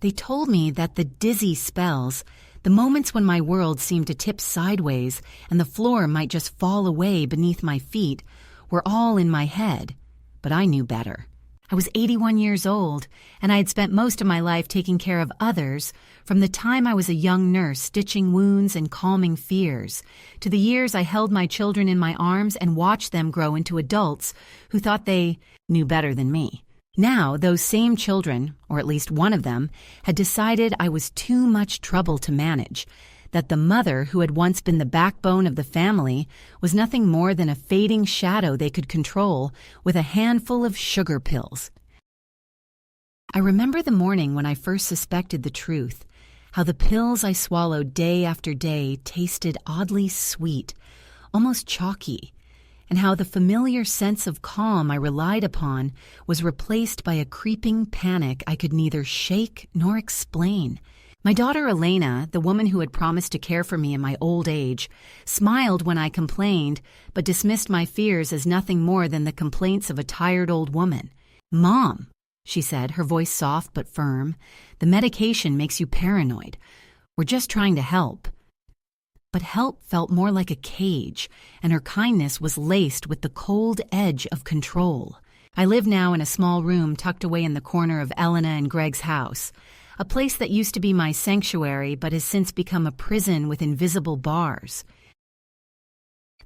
They told me that the dizzy spells, the moments when my world seemed to tip sideways and the floor might just fall away beneath my feet, were all in my head. But I knew better. I was 81 years old, and I had spent most of my life taking care of others, from the time I was a young nurse stitching wounds and calming fears, to the years I held my children in my arms and watched them grow into adults who thought they knew better than me. Now, those same children, or at least one of them, had decided I was too much trouble to manage, that the mother who had once been the backbone of the family was nothing more than a fading shadow they could control with a handful of sugar pills. I remember the morning when I first suspected the truth, how the pills I swallowed day after day tasted oddly sweet, almost chalky, and how the familiar sense of calm I relied upon was replaced by a creeping panic I could neither shake nor explain. My daughter Elena, the woman who had promised to care for me in my old age, smiled when I complained, but dismissed my fears as nothing more than the complaints of a tired old woman. "Mom," she said, her voice soft but firm, "the medication makes you paranoid. We're just trying to help." But help felt more like a cage, and her kindness was laced with the cold edge of control. I live now in a small room tucked away in the corner of Elena and Greg's house, a place that used to be my sanctuary but has since become a prison with invisible bars.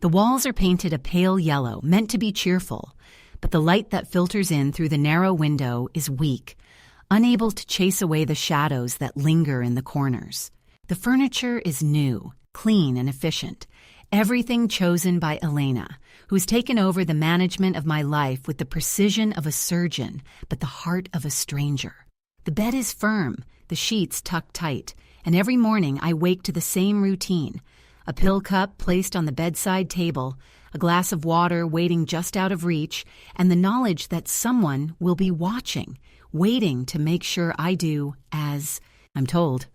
The walls are painted a pale yellow, meant to be cheerful, but the light that filters in through the narrow window is weak, unable to chase away the shadows that linger in the corners. The furniture is new, clean and efficient, everything chosen by Elena, who's taken over the management of my life with the precision of a surgeon but the heart of a stranger. The bed is firm, the sheets tucked tight, and every morning I wake to the same routine: a pill cup placed on the bedside table, a glass of water waiting just out of reach, and the knowledge that someone will be watching, waiting to make sure I do as I'm told.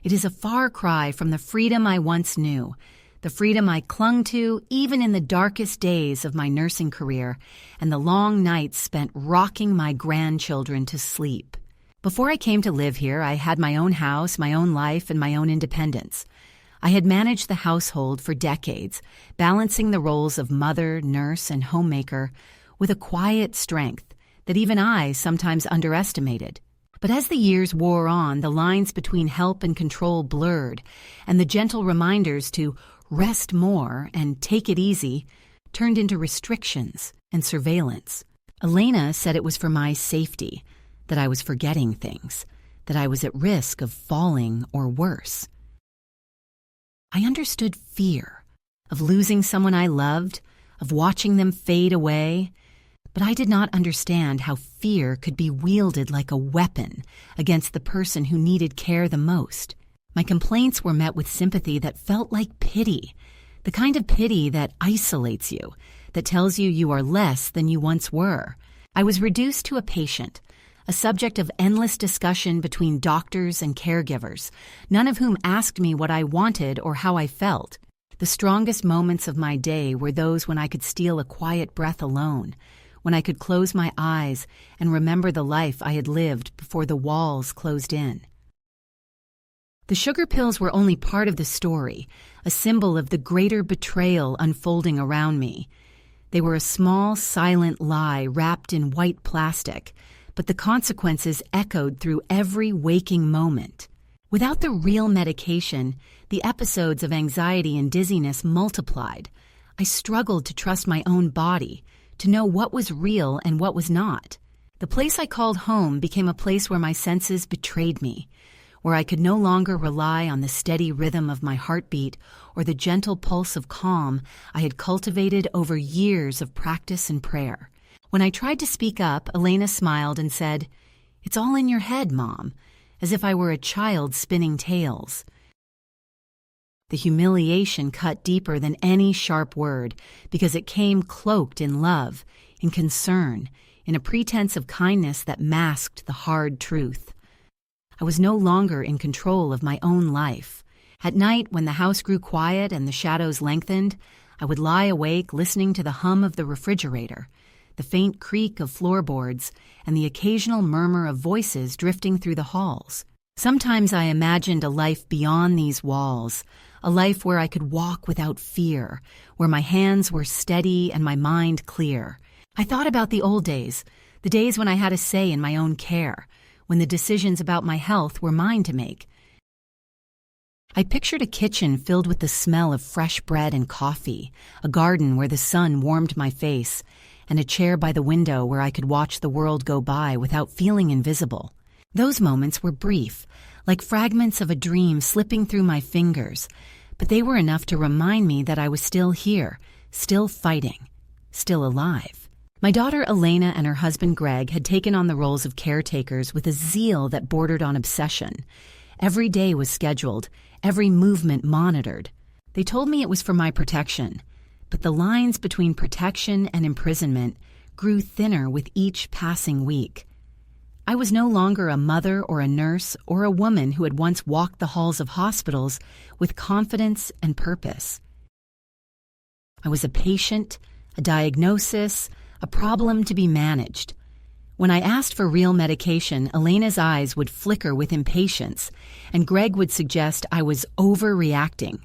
It is a far cry from the freedom I once knew, the freedom I clung to even in the darkest days of my nursing career and the long nights spent rocking my grandchildren to sleep. Before I came to live here, I had my own house, my own life, and my own independence. I had managed the household for decades, balancing the roles of mother, nurse, and homemaker with a quiet strength that even I sometimes underestimated. But as the years wore on, the lines between help and control blurred, and the gentle reminders to rest more and take it easy turned into restrictions and surveillance. Elena said it was for my safety, that I was forgetting things, that I was at risk of falling or worse. I understood fear, of losing someone I loved, of watching them fade away, but I did not understand how fear could be wielded like a weapon against the person who needed care the most. My complaints were met with sympathy that felt like pity, the kind of pity that isolates you, that tells you you are less than you once were. I was reduced to a patient, a subject of endless discussion between doctors and caregivers, none of whom asked me what I wanted or how I felt. The strongest moments of my day were those when I could steal a quiet breath alone, when I could close my eyes and remember the life I had lived before the walls closed in. The sugar pills were only part of the story, a symbol of the greater betrayal unfolding around me. They were a small, silent lie wrapped in white plastic, but the consequences echoed through every waking moment. Without the real medication, the episodes of anxiety and dizziness multiplied. I struggled to trust my own body, to know what was real and what was not. The place I called home became a place where my senses betrayed me, where I could no longer rely on the steady rhythm of my heartbeat or the gentle pulse of calm I had cultivated over years of practice and prayer. When I tried to speak up, Elena smiled and said, "It's all in your head, Mom," as if I were a child spinning tales. The humiliation cut deeper than any sharp word because it came cloaked in love, in concern, in a pretense of kindness that masked the hard truth. I was no longer in control of my own life. At night, when the house grew quiet and the shadows lengthened, I would lie awake listening to the hum of the refrigerator, the faint creak of floorboards, and the occasional murmur of voices drifting through the halls. Sometimes I imagined a life beyond these walls, a life where I could walk without fear, where my hands were steady and my mind clear. I thought about the old days, the days when I had a say in my own care, when the decisions about my health were mine to make. I pictured a kitchen filled with the smell of fresh bread and coffee, a garden where the sun warmed my face, and a chair by the window where I could watch the world go by without feeling invisible. Those moments were brief, like fragments of a dream slipping through my fingers, but they were enough to remind me that I was still here, still fighting, still alive. My daughter Elena and her husband Greg had taken on the roles of caretakers with a zeal that bordered on obsession. Every day was scheduled, every movement monitored. They told me it was for my protection, but the lines between protection and imprisonment grew thinner with each passing week. I was no longer a mother or a nurse or a woman who had once walked the halls of hospitals with confidence and purpose. I was a patient, a diagnosis, a problem to be managed. When I asked for real medication, Elena's eyes would flicker with impatience, and Greg would suggest I was overreacting.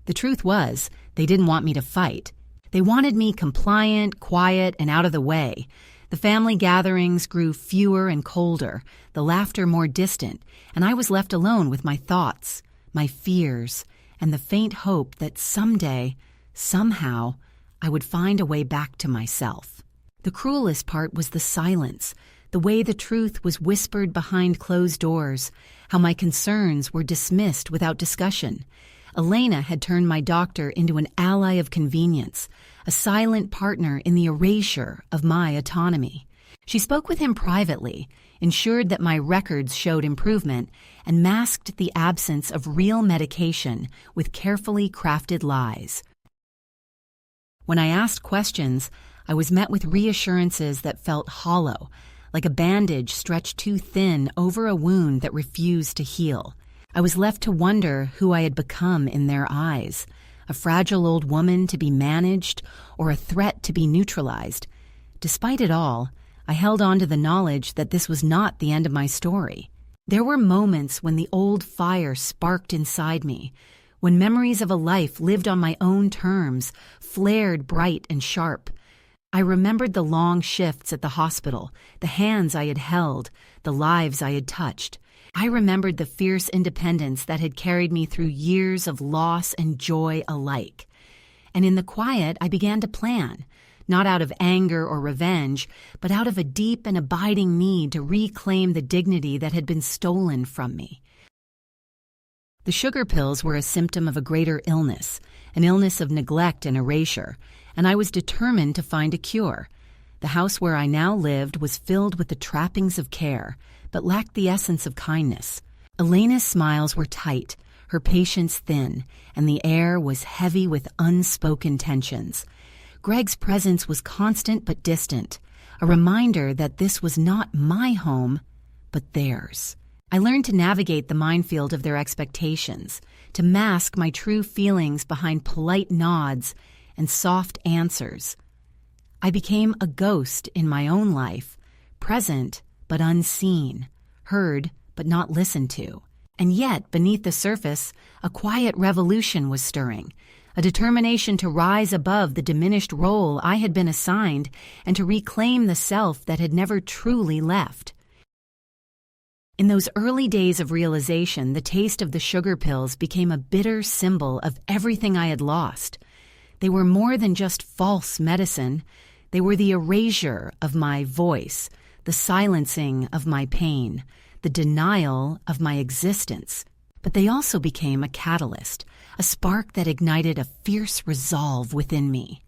The truth was, they didn't want me to fight. They wanted me compliant, quiet, and out of the way. The family gatherings grew fewer and colder, the laughter more distant, and I was left alone with my thoughts, my fears, and the faint hope that someday, somehow, I would find a way back to myself. The cruelest part was the silence, the way the truth was whispered behind closed doors, how my concerns were dismissed without discussion. Elena had turned my doctor into an ally of convenience, a silent partner in the erasure of my autonomy. She spoke with him privately, ensured that my records showed improvement, and masked the absence of real medication with carefully crafted lies. When I asked questions, I was met with reassurances that felt hollow, like a bandage stretched too thin over a wound that refused to heal. I was left to wonder who I had become in their eyes, a fragile old woman to be managed or a threat to be neutralized. Despite it all, I held on to the knowledge that this was not the end of my story. There were moments when the old fire sparked inside me, when memories of a life lived on my own terms flared bright and sharp. I remembered the long shifts at the hospital, the hands I had held, the lives I had touched. I remembered the fierce independence that had carried me through years of loss and joy alike. And in the quiet, I began to plan, not out of anger or revenge, but out of a deep and abiding need to reclaim the dignity that had been stolen from me. The sugar pills were a symptom of a greater illness, an illness of neglect and erasure, and I was determined to find a cure. The house where I now lived was filled with the trappings of care, but lacked the essence of kindness. Elena's smiles were tight, her patience thin, and the air was heavy with unspoken tensions. Greg's presence was constant but distant, a reminder that this was not my home, but theirs. I learned to navigate the minefield of their expectations, to mask my true feelings behind polite nods and soft answers. I became a ghost in my own life, present but unseen, heard but not listened to. And yet, beneath the surface, a quiet revolution was stirring, a determination to rise above the diminished role I had been assigned and to reclaim the self that had never truly left. In those early days of realization, the taste of the sugar pills became a bitter symbol of everything I had lost. They were more than just false medicine. They were the erasure of my voice, the silencing of my pain, the denial of my existence. But they also became a catalyst, a spark that ignited a fierce resolve within me.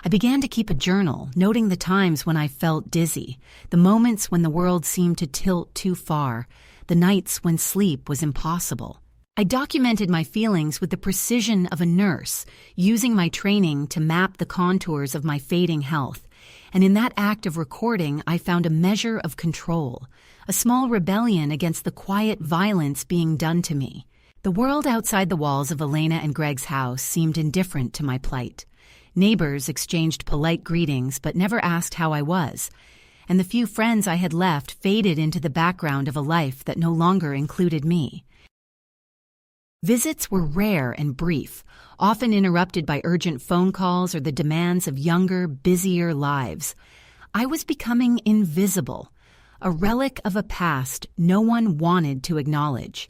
I began to keep a journal, noting the times when I felt dizzy, the moments when the world seemed to tilt too far, the nights when sleep was impossible. I documented my feelings with the precision of a nurse, using my training to map the contours of my fading health. And in that act of recording, I found a measure of control, a small rebellion against the quiet violence being done to me. The world outside the walls of Elena and Greg's house seemed indifferent to my plight. Neighbors exchanged polite greetings but never asked how I was, and the few friends I had left faded into the background of a life that no longer included me. Visits were rare and brief, often interrupted by urgent phone calls or the demands of younger, busier lives. I was becoming invisible, a relic of a past no one wanted to acknowledge.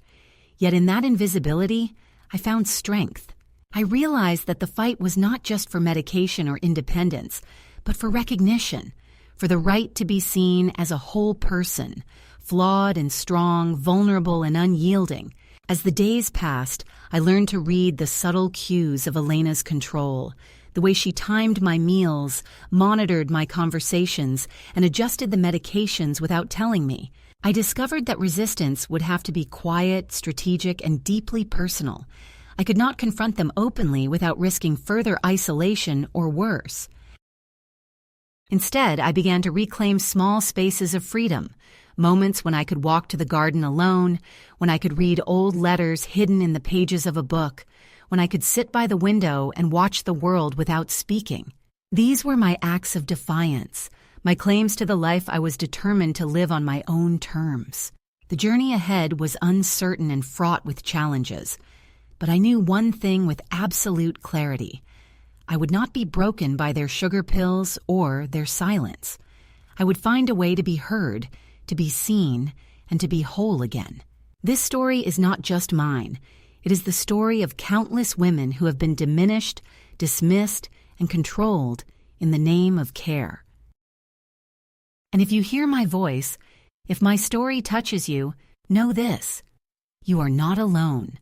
Yet in that invisibility, I found strength. I realized that the fight was not just for medication or independence, but for recognition, for the right to be seen as a whole person, flawed and strong, vulnerable and unyielding. As the days passed, I learned to read the subtle cues of Elena's control, the way she timed my meals, monitored my conversations, and adjusted the medications without telling me. I discovered that resistance would have to be quiet, strategic, and deeply personal. I could not confront them openly without risking further isolation or worse. Instead, I began to reclaim small spaces of freedom, moments when I could walk to the garden alone, when I could read old letters hidden in the pages of a book, when I could sit by the window and watch the world without speaking. These were my acts of defiance, my claims to the life I was determined to live on my own terms. The journey ahead was uncertain and fraught with challenges, but I knew one thing with absolute clarity. I would not be broken by their sugar pills or their silence. I would find a way to be heard, to be seen, and to be whole again. This story is not just mine. It is the story of countless women who have been diminished, dismissed, and controlled in the name of care. And if you hear my voice, if my story touches you, know this: you are not alone,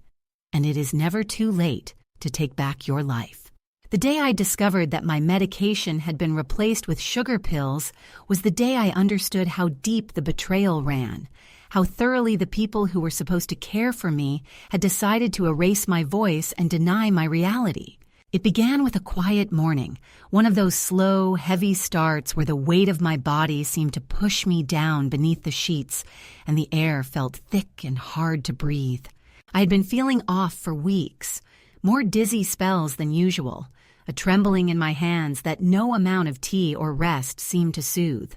and it is never too late to take back your life. The day I discovered that my medication had been replaced with sugar pills was the day I understood how deep the betrayal ran, how thoroughly the people who were supposed to care for me had decided to erase my voice and deny my reality. It began with a quiet morning, one of those slow, heavy starts where the weight of my body seemed to push me down beneath the sheets and the air felt thick and hard to breathe. I had been feeling off for weeks, more dizzy spells than usual, a trembling in my hands that no amount of tea or rest seemed to soothe.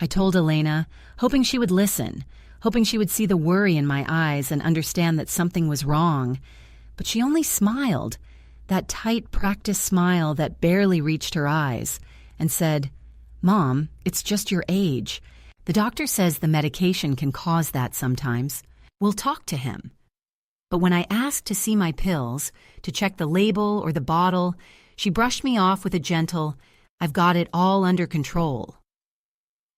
I told Elena, hoping she would listen, hoping she would see the worry in my eyes and understand that something was wrong. But she only smiled, that tight, practiced smile that barely reached her eyes, and said, "Mom, it's just your age. The doctor says the medication can cause that sometimes. We'll talk to him." But when I asked to see my pills, to check the label or the bottle, she brushed me off with a gentle, "I've got it all under control."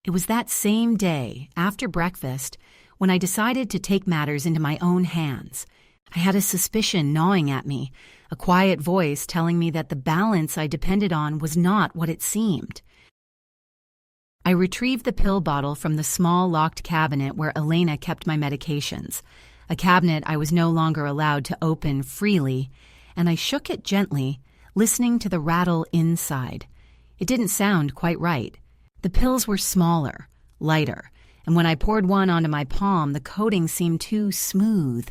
It was that same day, after breakfast, when I decided to take matters into my own hands. I had a suspicion gnawing at me, a quiet voice telling me that the balance I depended on was not what it seemed. I retrieved the pill bottle from the small locked cabinet where Elena kept my medications, a cabinet I was no longer allowed to open freely, and I shook it gently, listening to the rattle inside. It didn't sound quite right. The pills were smaller, lighter, and when I poured one onto my palm, the coating seemed too smooth,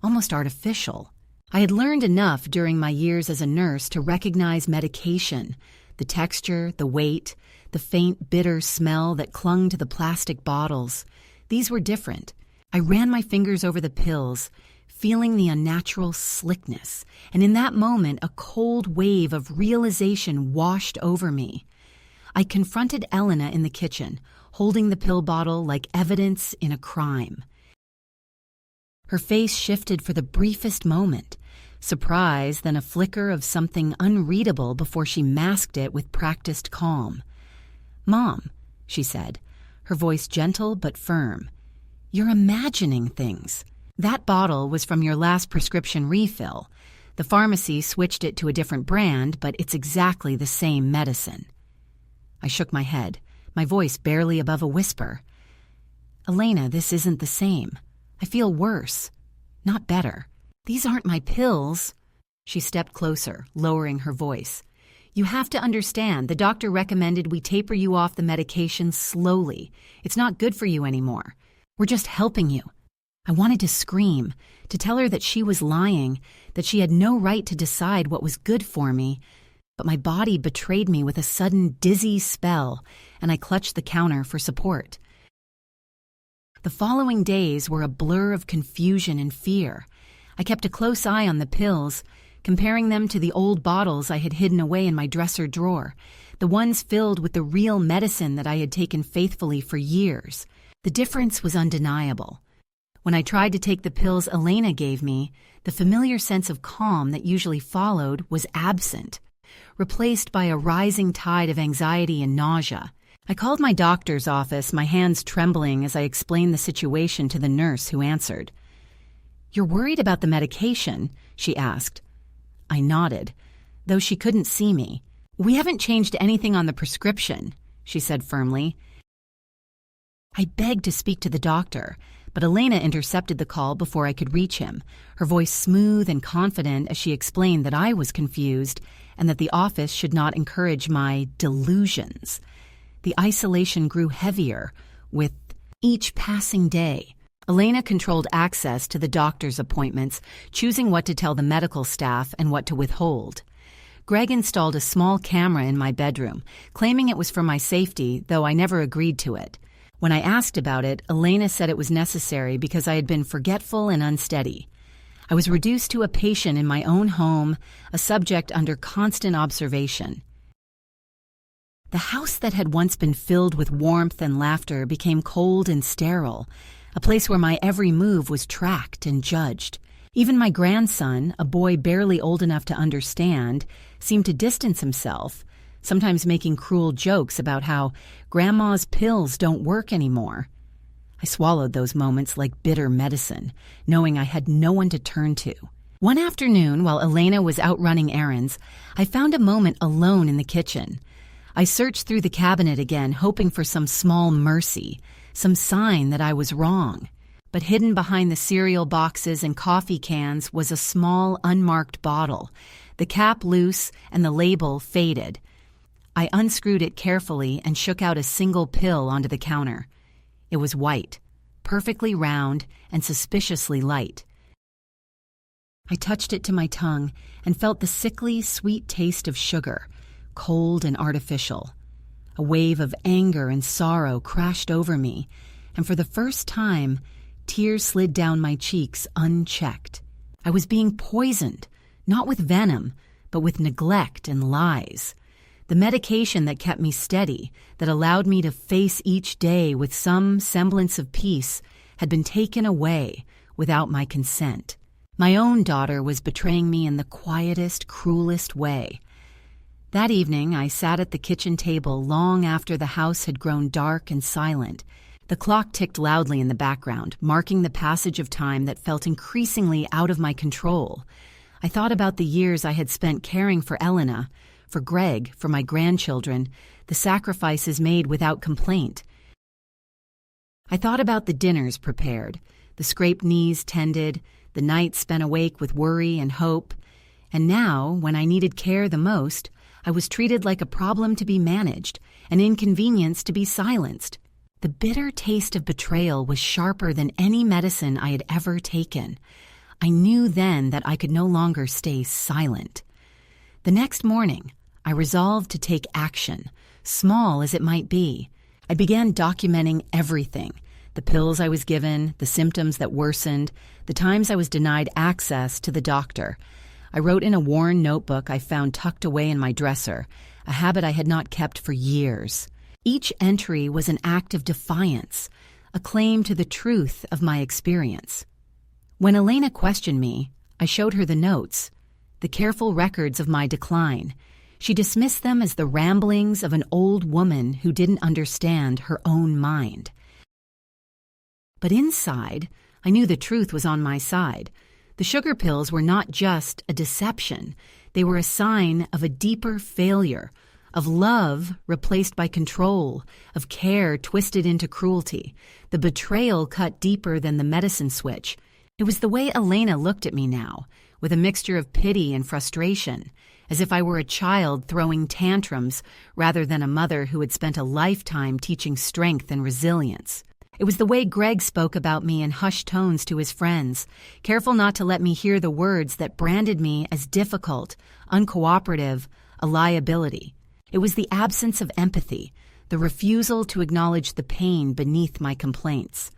almost artificial. I had learned enough during my years as a nurse to recognize medication, the texture, the weight, the faint, bitter smell that clung to the plastic bottles. These were different. I ran my fingers over the pills, feeling the unnatural slickness, and in that moment a cold wave of realization washed over me. I confronted Elena in the kitchen, holding the pill bottle like evidence in a crime. Her face shifted for the briefest moment, surprise, then a flicker of something unreadable before she masked it with practiced calm. "Mom," she said, her voice gentle but firm, "you're imagining things. That bottle was from your last prescription refill. The pharmacy switched it to a different brand, but it's exactly the same medicine." I shook my head, my voice barely above a whisper. "Elena, this isn't the same. I feel worse, not better. These aren't my pills." She stepped closer, lowering her voice. "You have to understand, the doctor recommended we taper you off the medication slowly. It's not good for you anymore. We're just helping you." I wanted to scream, to tell her that she was lying, that she had no right to decide what was good for me, but my body betrayed me with a sudden dizzy spell, and I clutched the counter for support. The following days were a blur of confusion and fear. I kept a close eye on the pills, comparing them to the old bottles I had hidden away in my dresser drawer, the ones filled with the real medicine that I had taken faithfully for years. The difference was undeniable. When I tried to take the pills Elena gave me, the familiar sense of calm that usually followed was absent, replaced by a rising tide of anxiety and nausea. I called my doctor's office, my hands trembling as I explained the situation to the nurse who answered. "You're worried about the medication?" she asked. I nodded, though she couldn't see me. "We haven't changed anything on the prescription," she said firmly. I begged to speak to the doctor, but Elena intercepted the call before I could reach him, her voice smooth and confident as she explained that I was confused and that the office should not encourage my delusions. The isolation grew heavier with each passing day. Elena controlled access to the doctor's appointments, choosing what to tell the medical staff and what to withhold. Greg installed a small camera in my bedroom, claiming it was for my safety, though I never agreed to it. When I asked about it, Elena said it was necessary because I had been forgetful and unsteady. I was reduced to a patient in my own home, a subject under constant observation. The house that had once been filled with warmth and laughter became cold and sterile, a place where my every move was tracked and judged. Even my grandson, a boy barely old enough to understand, seemed to distance himself, sometimes making cruel jokes about how Grandma's pills don't work anymore. I swallowed those moments like bitter medicine, knowing I had no one to turn to. One afternoon, while Elena was out running errands, I found a moment alone in the kitchen. I searched through the cabinet again, hoping for some small mercy, some sign that I was wrong. But hidden behind the cereal boxes and coffee cans was a small, unmarked bottle, the cap loose and the label faded. I unscrewed it carefully and shook out a single pill onto the counter. It was white, perfectly round and suspiciously light. I touched it to my tongue and felt the sickly, sweet taste of sugar, cold and artificial. A wave of anger and sorrow crashed over me, and for the first time, tears slid down my cheeks unchecked. I was being poisoned, not with venom, but with neglect and lies. The medication that kept me steady, that allowed me to face each day with some semblance of peace, had been taken away without my consent. My own daughter was betraying me in the quietest, cruelest way. That evening, I sat at the kitchen table long after the house had grown dark and silent. The clock ticked loudly in the background, marking the passage of time that felt increasingly out of my control. I thought about the years I had spent caring for Elena, for Greg, for my grandchildren, the sacrifices made without complaint. I thought about the dinners prepared, the scraped knees tended, the nights spent awake with worry and hope. And now, when I needed care the most, I was treated like a problem to be managed, an inconvenience to be silenced. The bitter taste of betrayal was sharper than any medicine I had ever taken. I knew then that I could no longer stay silent. The next morning, I resolved to take action, small as it might be. I began documenting everything: the pills I was given, the symptoms that worsened, the times I was denied access to the doctor. I wrote in a worn notebook I found tucked away in my dresser, a habit I had not kept for years. Each entry was an act of defiance, a claim to the truth of my experience. When Elena questioned me, I showed her the notes, the careful records of my decline. She dismissed them as the ramblings of an old woman who didn't understand her own mind. But inside, I knew the truth was on my side. The sugar pills were not just a deception. They were a sign of a deeper failure, of love replaced by control, of care twisted into cruelty. The betrayal cut deeper than the medicine switch. It was the way Elena looked at me now, with a mixture of pity and frustration, as if I were a child throwing tantrums rather than a mother who had spent a lifetime teaching strength and resilience. It was the way Greg spoke about me in hushed tones to his friends, careful not to let me hear the words that branded me as difficult, uncooperative, a liability. It was the absence of empathy, the refusal to acknowledge the pain beneath my complaints.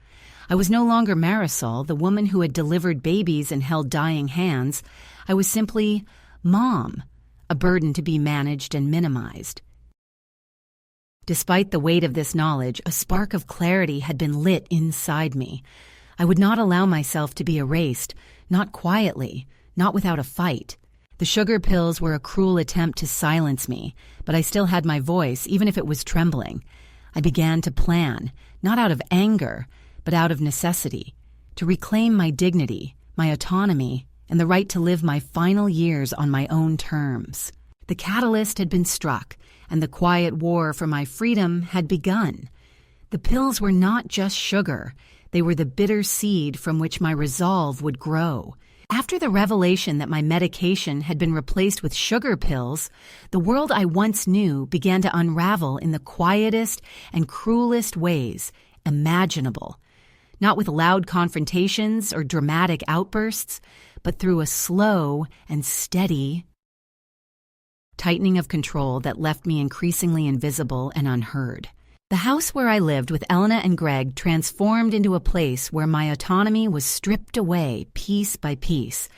I was no longer Marisol, the woman who had delivered babies and held dying hands. I was simply Mom, a burden to be managed and minimized. Despite the weight of this knowledge, a spark of clarity had been lit inside me. I would not allow myself to be erased, not quietly, not without a fight. The sugar pills were a cruel attempt to silence me, but I still had my voice, even if it was trembling. I began to plan, not out of anger, but out of necessity, to reclaim my dignity, my autonomy, and the right to live my final years on my own terms. The catalyst had been struck, and the quiet war for my freedom had begun. The pills were not just sugar. They were the bitter seed from which my resolve would grow. After the revelation that my medication had been replaced with sugar pills, the world I once knew began to unravel in the quietest and cruelest ways imaginable. Not with loud confrontations or dramatic outbursts, but through a slow and steady tightening of control that left me increasingly invisible and unheard. The house where I lived with Elena and Greg transformed into a place where my autonomy was stripped away piece by piece,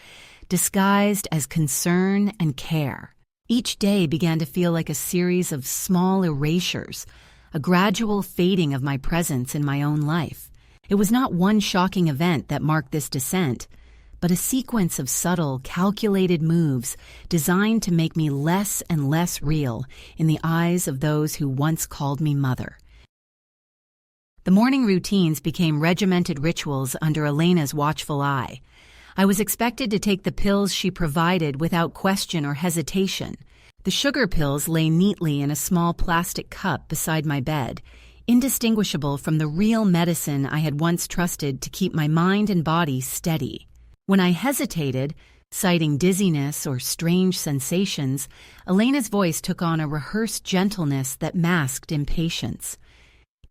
disguised as concern and care. Each day began to feel like a series of small erasures, a gradual fading of my presence in my own life. It was not one shocking event that marked this descent, but a sequence of subtle, calculated moves designed to make me less and less real in the eyes of those who once called me mother. The morning routines became regimented rituals under Elena's watchful eye. I was expected to take the pills she provided without question or hesitation. The sugar pills lay neatly in a small plastic cup beside my bed, indistinguishable from the real medicine I had once trusted to keep my mind and body steady. When I hesitated, citing dizziness or strange sensations, Elena's voice took on a rehearsed gentleness that masked impatience.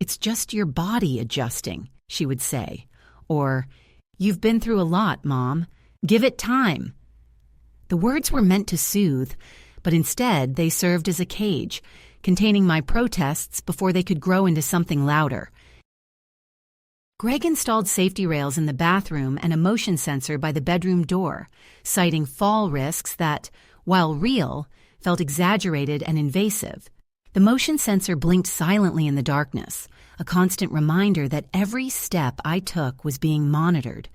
"It's just your body adjusting," she would say. Or, "You've been through a lot, Mom. Give it time." The words were meant to soothe, but instead they served as a cage, containing my protests before they could grow into something louder. Greg installed safety rails in the bathroom and a motion sensor by the bedroom door, citing fall risks that, while real, felt exaggerated and invasive. The motion sensor blinked silently in the darkness, a constant reminder that every step I took was being monitored.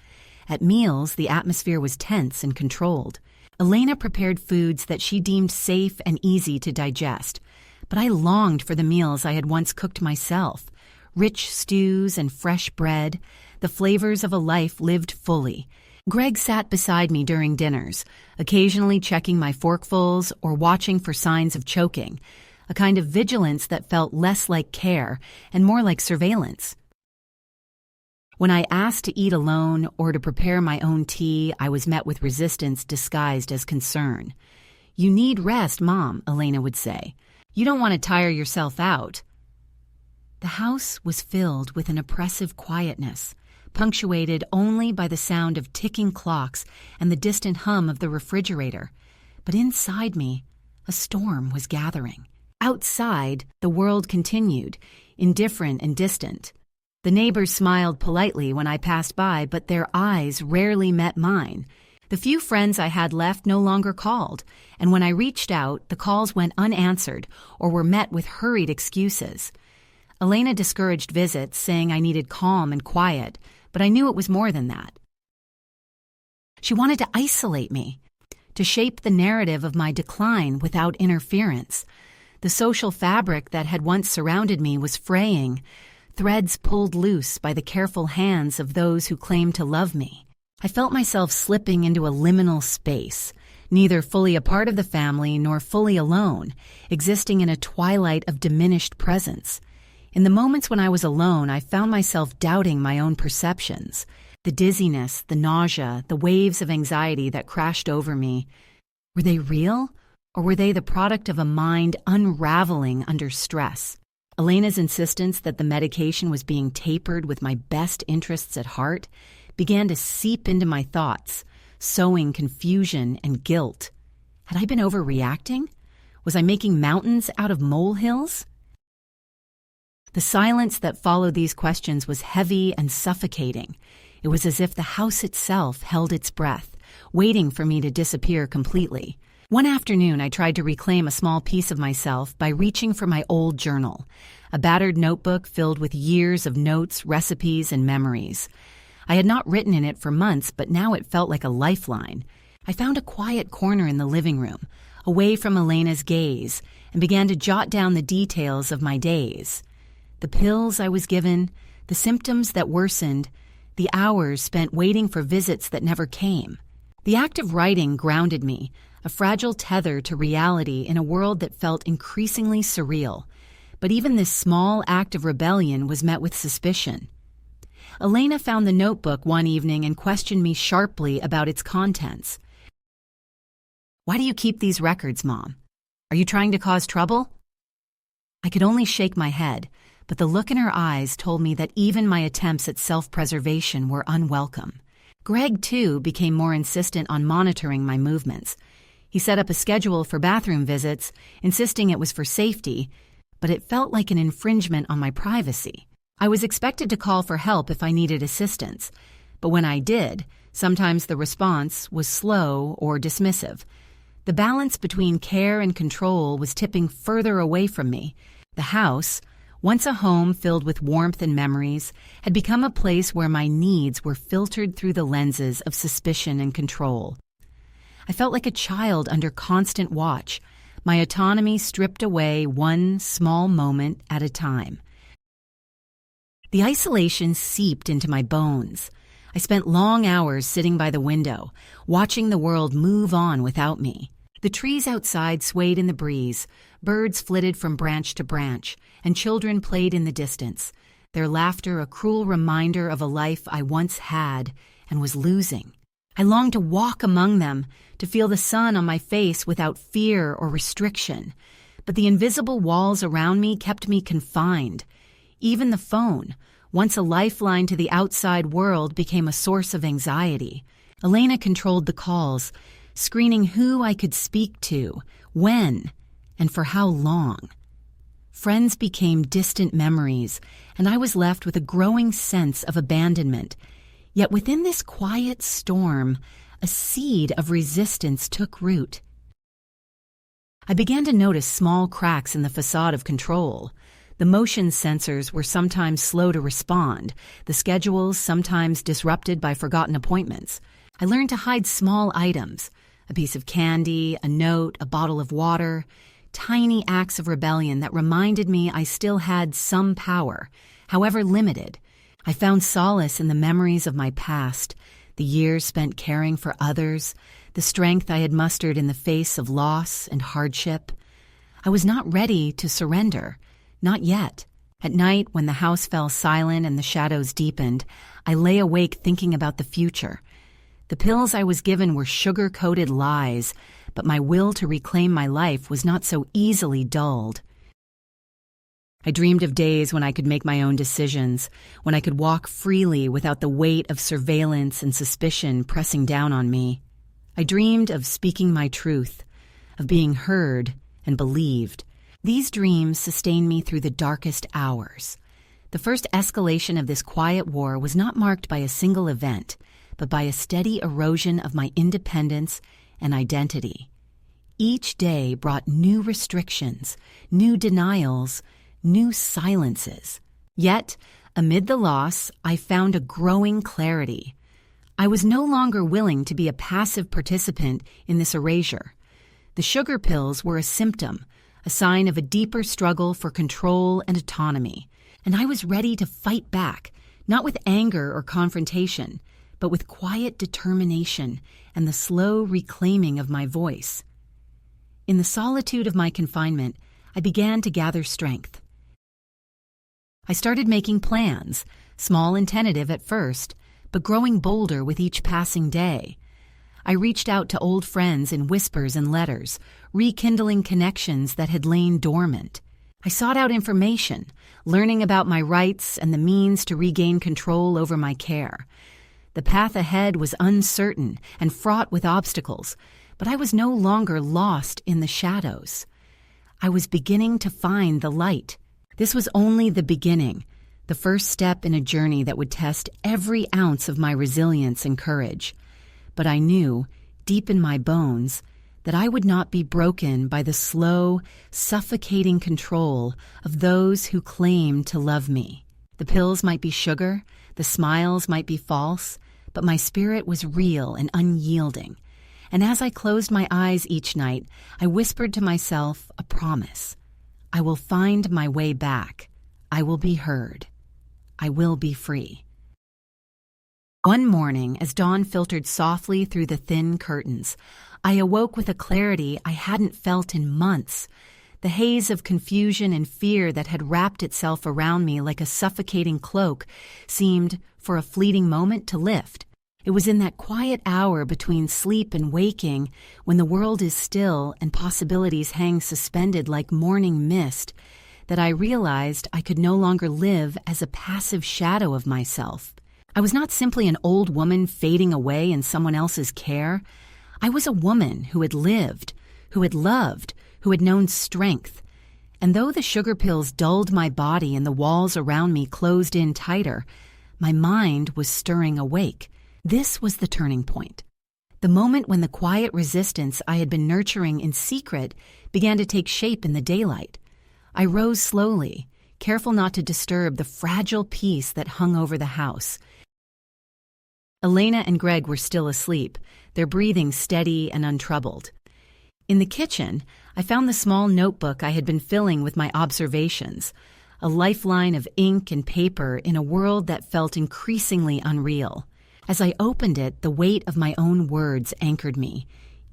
At meals, the atmosphere was tense and controlled. Elena prepared foods that she deemed safe and easy to digest, but I longed for the meals I had once cooked myself. Rich stews and fresh bread, the flavors of a life lived fully. Greg sat beside me during dinners, occasionally checking my forkfuls or watching for signs of choking, a kind of vigilance that felt less like care and more like surveillance. When I asked to eat alone or to prepare my own tea, I was met with resistance disguised as concern. "You need rest, Mom," Elena would say. "You don't want to tire yourself out." The house was filled with an oppressive quietness, punctuated only by the sound of ticking clocks and the distant hum of the refrigerator. But inside me, a storm was gathering. Outside, the world continued, indifferent and distant. The neighbors smiled politely when I passed by, but their eyes rarely met mine. The few friends I had left no longer called, and when I reached out, the calls went unanswered or were met with hurried excuses. Elena discouraged visits, saying I needed calm and quiet, but I knew it was more than that. She wanted to isolate me, to shape the narrative of my decline without interference. The social fabric that had once surrounded me was fraying, threads pulled loose by the careful hands of those who claimed to love me. I felt myself slipping into a liminal space, neither fully a part of the family nor fully alone, existing in a twilight of diminished presence. In the moments when I was alone, I found myself doubting my own perceptions. The dizziness, the nausea, the waves of anxiety that crashed over me. Were they real, or were they the product of a mind unraveling under stress? Elena's insistence that the medication was being tapered with my best interests at heart began to seep into my thoughts, sowing confusion and guilt. Had I been overreacting? Was I making mountains out of molehills? The silence that followed these questions was heavy and suffocating. It was as if the house itself held its breath, waiting for me to disappear completely. One afternoon, I tried to reclaim a small piece of myself by reaching for my old journal, a battered notebook filled with years of notes, recipes, and memories. I had not written in it for months, but now it felt like a lifeline. I found a quiet corner in the living room, away from Elena's gaze, and began to jot down the details of my days. The pills I was given, the symptoms that worsened, the hours spent waiting for visits that never came. The act of writing grounded me, a fragile tether to reality in a world that felt increasingly surreal. But even this small act of rebellion was met with suspicion. Elena found the notebook one evening and questioned me sharply about its contents. "Why do you keep these records, Mom? Are you trying to cause trouble?" I could only shake my head, but the look in her eyes told me that even my attempts at self-preservation were unwelcome. Greg, too, became more insistent on monitoring my movements. He set up a schedule for bathroom visits, insisting it was for safety, but it felt like an infringement on my privacy. I was expected to call for help if I needed assistance, but when I did, sometimes the response was slow or dismissive. The balance between care and control was tipping further away from me. The house, once a home filled with warmth and memories, had become a place where my needs were filtered through the lenses of suspicion and control. I felt like a child under constant watch, my autonomy stripped away one small moment at a time. The isolation seeped into my bones. I spent long hours sitting by the window, watching the world move on without me. The trees outside swayed in the breeze, birds flitted from branch to branch, and children played in the distance, their laughter a cruel reminder of a life I once had and was losing. I longed to walk among them, to feel the sun on my face without fear or restriction, but the invisible walls around me kept me confined. Even the phone, once a lifeline to the outside world, became a source of anxiety. Elena controlled the calls, screening who I could speak to, when, and for how long. Friends became distant memories, and I was left with a growing sense of abandonment. Yet within this quiet storm, a seed of resistance took root. I began to notice small cracks in the facade of control. The motion sensors were sometimes slow to respond, the schedules sometimes disrupted by forgotten appointments. I learned to hide small items, a piece of candy, a note, a bottle of water, tiny acts of rebellion that reminded me I still had some power, however limited. I found solace in the memories of my past, the years spent caring for others, the strength I had mustered in the face of loss and hardship. I was not ready to surrender, not yet. At night, when the house fell silent and the shadows deepened, I lay awake thinking about the future. The pills I was given were sugar-coated lies, but my will to reclaim my life was not so easily dulled. I dreamed of days when I could make my own decisions, when I could walk freely without the weight of surveillance and suspicion pressing down on me. I dreamed of speaking my truth, of being heard and believed. These dreams sustained me through the darkest hours. The first escalation of this quiet war was not marked by a single event, but by a steady erosion of my independence and identity. Each day brought new restrictions, new denials, new silences. Yet, amid the loss, I found a growing clarity. I was no longer willing to be a passive participant in this erasure. The sugar pills were a symptom, a sign of a deeper struggle for control and autonomy, and I was ready to fight back, not with anger or confrontation, but with quiet determination and the slow reclaiming of my voice. In the solitude of my confinement, I began to gather strength. I started making plans, small and tentative at first, but growing bolder with each passing day. I reached out to old friends in whispers and letters, rekindling connections that had lain dormant. I sought out information, learning about my rights and the means to regain control over my care. The path ahead was uncertain and fraught with obstacles, but I was no longer lost in the shadows. I was beginning to find the light. This was only the beginning, the first step in a journey that would test every ounce of my resilience and courage. But I knew, deep in my bones, that I would not be broken by the slow, suffocating control of those who claimed to love me. The pills might be sugar, the smiles might be false, but my spirit was real and unyielding. And as I closed my eyes each night, I whispered to myself a promise. I will find my way back. I will be heard. I will be free. One morning, as dawn filtered softly through the thin curtains, I awoke with a clarity I hadn't felt in months. The haze of confusion and fear that had wrapped itself around me like a suffocating cloak seemed, for a fleeting moment, to lift. It was in that quiet hour between sleep and waking, when the world is still and possibilities hang suspended like morning mist, that I realized I could no longer live as a passive shadow of myself. I was not simply an old woman fading away in someone else's care. I was a woman who had lived, who had loved, who had known strength. And though the sugar pills dulled my body and the walls around me closed in tighter, my mind was stirring awake. This was the turning point. The moment when the quiet resistance I had been nurturing in secret began to take shape in the daylight. I rose slowly, careful not to disturb the fragile peace that hung over the house. Elena and Greg were still asleep, their breathing steady and untroubled. In the kitchen, I found the small notebook I had been filling with my observations, a lifeline of ink and paper in a world that felt increasingly unreal. As I opened it, the weight of my own words anchored me.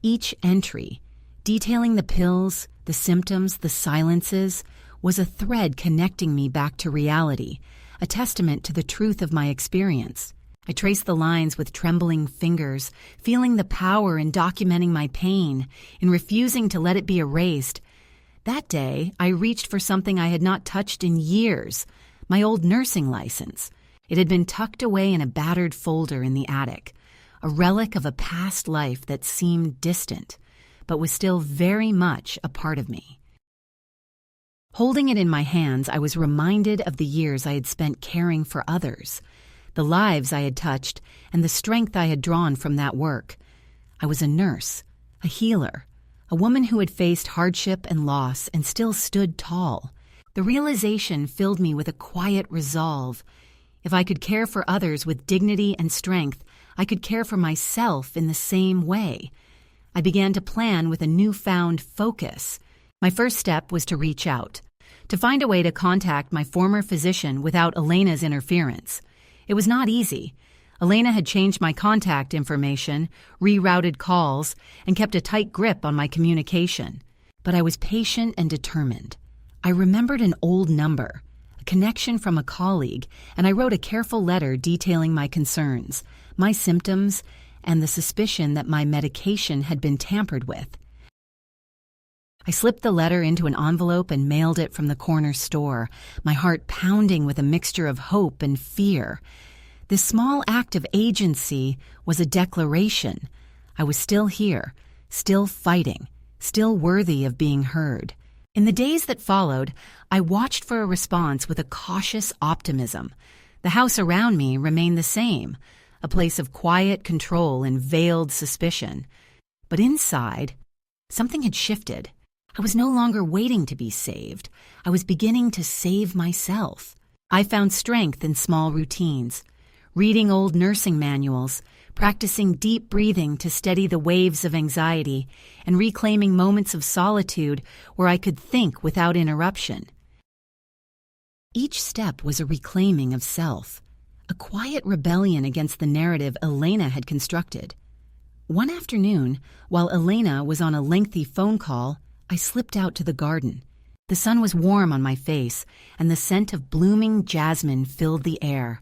Each entry, detailing the pills, the symptoms, the silences, was a thread connecting me back to reality, a testament to the truth of my experience. I traced the lines with trembling fingers, feeling the power in documenting my pain, in refusing to let it be erased. That day, I reached for something I had not touched in years, my old nursing license. It had been tucked away in a battered folder in the attic, a relic of a past life that seemed distant, but was still very much a part of me. Holding it in my hands, I was reminded of the years I had spent caring for others, the lives I had touched, and the strength I had drawn from that work. I was a nurse, a healer, a woman who had faced hardship and loss and still stood tall. The realization filled me with a quiet resolve. If I could care for others with dignity and strength, I could care for myself in the same way. I began to plan with a newfound focus. My first step was to reach out, to find a way to contact my former physician without Elena's interference. It was not easy. Elena had changed my contact information, rerouted calls, and kept a tight grip on my communication. But I was patient and determined. I remembered an old number, a connection from a colleague, and I wrote a careful letter detailing my concerns, my symptoms, and the suspicion that my medication had been tampered with. I slipped the letter into an envelope and mailed it from the corner store, my heart pounding with a mixture of hope and fear. This small act of agency was a declaration. I was still here, still fighting, still worthy of being heard. In the days that followed, I watched for a response with a cautious optimism. The house around me remained the same, a place of quiet control and veiled suspicion. But inside, something had shifted. I was no longer waiting to be saved. I was beginning to save myself. I found strength in small routines, reading old nursing manuals, practicing deep breathing to steady the waves of anxiety, and reclaiming moments of solitude where I could think without interruption. Each step was a reclaiming of self, a quiet rebellion against the narrative Elena had constructed. One afternoon, while Elena was on a lengthy phone call, I slipped out to the garden. The sun was warm on my face, and the scent of blooming jasmine filled the air.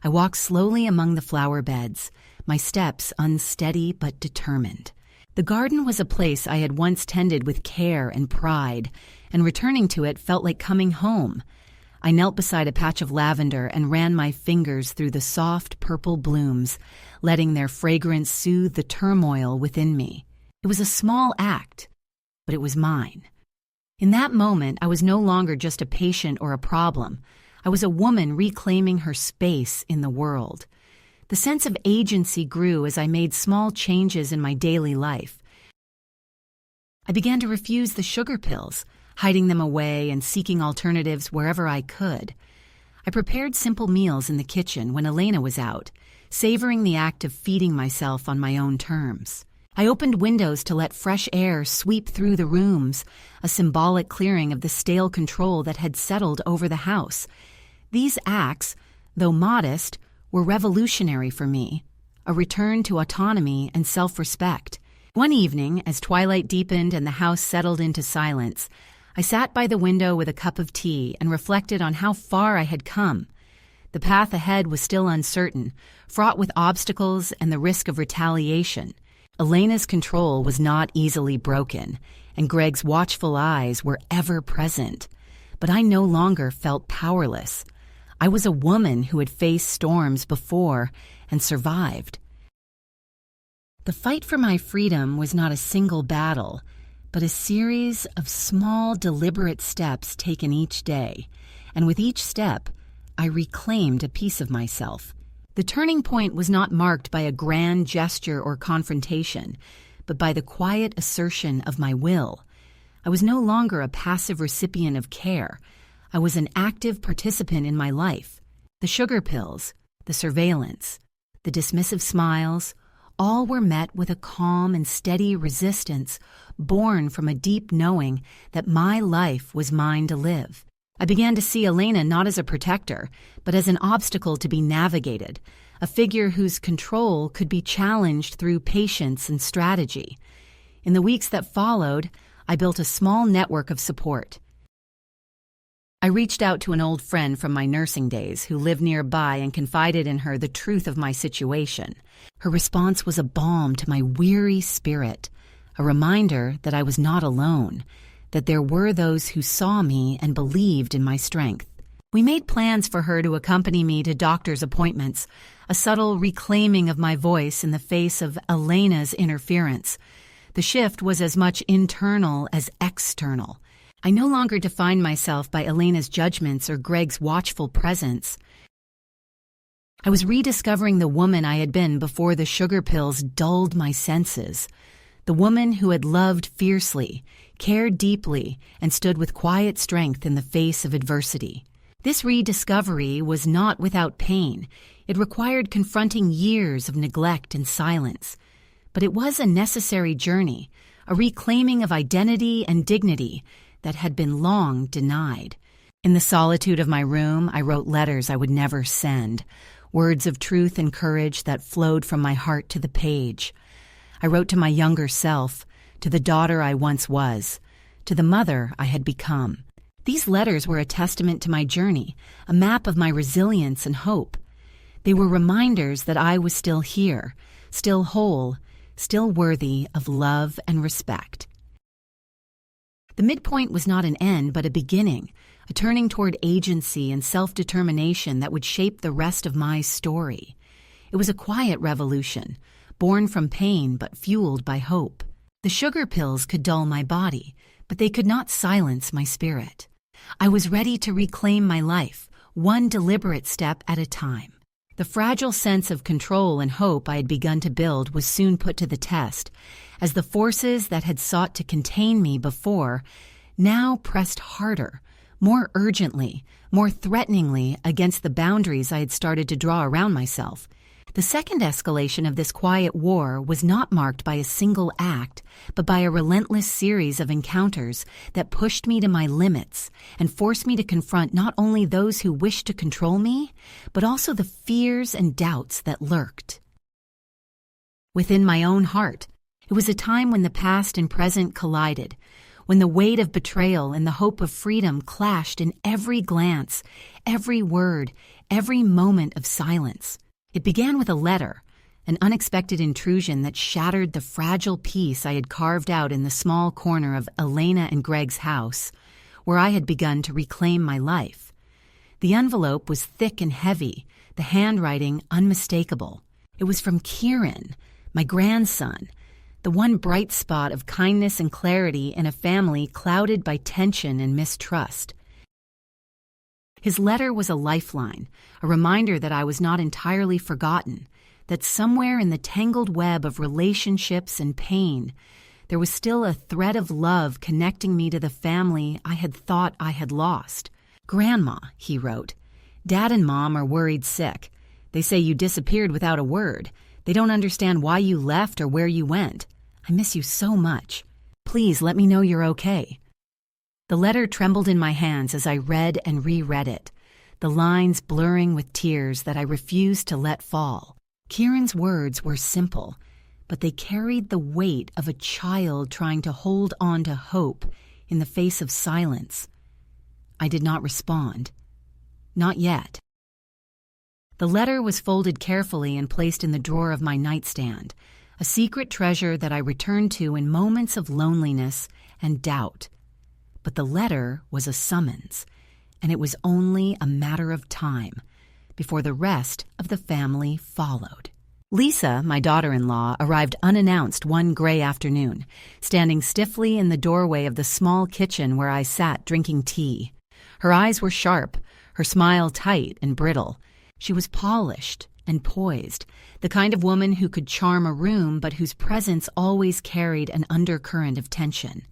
I walked slowly among the flower beds, my steps unsteady but determined. The garden was a place I had once tended with care and pride, and returning to it felt like coming home. I knelt beside a patch of lavender and ran my fingers through the soft purple blooms, letting their fragrance soothe the turmoil within me. It was a small act, but it was mine. In that moment, I was no longer just a patient or a problem. I was a woman reclaiming her space in the world. The sense of agency grew as I made small changes in my daily life. I began to refuse the sugar pills, hiding them away and seeking alternatives wherever I could. I prepared simple meals in the kitchen when Elena was out, savoring the act of feeding myself on my own terms. I opened windows to let fresh air sweep through the rooms, a symbolic clearing of the stale control that had settled over the house. These acts, though modest, were revolutionary for me, a return to autonomy and self-respect. One evening, as twilight deepened and the house settled into silence, I sat by the window with a cup of tea and reflected on how far I had come. The path ahead was still uncertain, fraught with obstacles and the risk of retaliation. Elena's control was not easily broken, and Greg's watchful eyes were ever present. But I no longer felt powerless. I was a woman who had faced storms before and survived. The fight for my freedom was not a single battle, but a series of small, deliberate steps taken each day, and with each step, I reclaimed a piece of myself. The turning point was not marked by a grand gesture or confrontation, but by the quiet assertion of my will. I was no longer a passive recipient of care. I was an active participant in my life. The sugar pills, the surveillance, the dismissive smiles, all were met with a calm and steady resistance born from a deep knowing that my life was mine to live. I began to see Elena not as a protector, but as an obstacle to be navigated, a figure whose control could be challenged through patience and strategy. In the weeks that followed, I built a small network of support. I reached out to an old friend from my nursing days who lived nearby and confided in her the truth of my situation. Her response was a balm to my weary spirit, a reminder that I was not alone, that there were those who saw me and believed in my strength. We made plans for her to accompany me to doctor's appointments, a subtle reclaiming of my voice in the face of Elena's interference. The shift was as much internal as external. I no longer defined myself by Elena's judgments or Greg's watchful presence. I was rediscovering the woman I had been before the sugar pills dulled my senses, the woman who had loved fiercely, cared deeply, and stood with quiet strength in the face of adversity. This rediscovery was not without pain. It required confronting years of neglect and silence. But it was a necessary journey, a reclaiming of identity and dignity that had been long denied. In the solitude of my room, I wrote letters I would never send, words of truth and courage that flowed from my heart to the page. I wrote to my younger self, to the daughter I once was, to the mother I had become. These letters were a testament to my journey, a map of my resilience and hope. They were reminders that I was still here, still whole, still worthy of love and respect. The midpoint was not an end, but a beginning, a turning toward agency and self-determination that would shape the rest of my story. It was a quiet revolution, born from pain but fueled by hope. The sugar pills could dull my body, but they could not silence my spirit. I was ready to reclaim my life, one deliberate step at a time. The fragile sense of control and hope I had begun to build was soon put to the test, as the forces that had sought to contain me before now pressed harder, more urgently, more threateningly against the boundaries I had started to draw around myself. The second escalation of this quiet war was not marked by a single act, but by a relentless series of encounters that pushed me to my limits and forced me to confront not only those who wished to control me, but also the fears and doubts that lurked within my own heart. It was a time when the past and present collided, when the weight of betrayal and the hope of freedom clashed in every glance, every word, every moment of silence. It began with a letter, an unexpected intrusion that shattered the fragile peace I had carved out in the small corner of Elena and Greg's house. where I had begun to reclaim my life. The envelope was thick and heavy, the handwriting unmistakable. It was from Kieran, my grandson, the one bright spot of kindness and clarity in a family clouded by tension and mistrust. His letter was a lifeline, a reminder that I was not entirely forgotten, that somewhere in the tangled web of relationships and pain, there was still a thread of love connecting me to the family I had thought I had lost. "Grandma," he wrote, "Dad and Mom are worried sick. They say you disappeared without a word. They don't understand why you left or where you went. I miss you so much. Please let me know you're okay." The letter trembled in my hands as I read and reread it, the lines blurring with tears that I refused to let fall. Kieran's words were simple, but they carried the weight of a child trying to hold on to hope in the face of silence. I did not respond. Not yet. The letter was folded carefully and placed in the drawer of my nightstand, a secret treasure that I returned to in moments of loneliness and doubt. But the letter was a summons, and it was only a matter of time before the rest of the family followed. Lisa, my daughter-in-law, arrived unannounced one gray afternoon, standing stiffly in the doorway of the small kitchen where I sat drinking tea. Her eyes were sharp, her smile tight and brittle. She was polished and poised, the kind of woman who could charm a room but whose presence always carried an undercurrent of tension.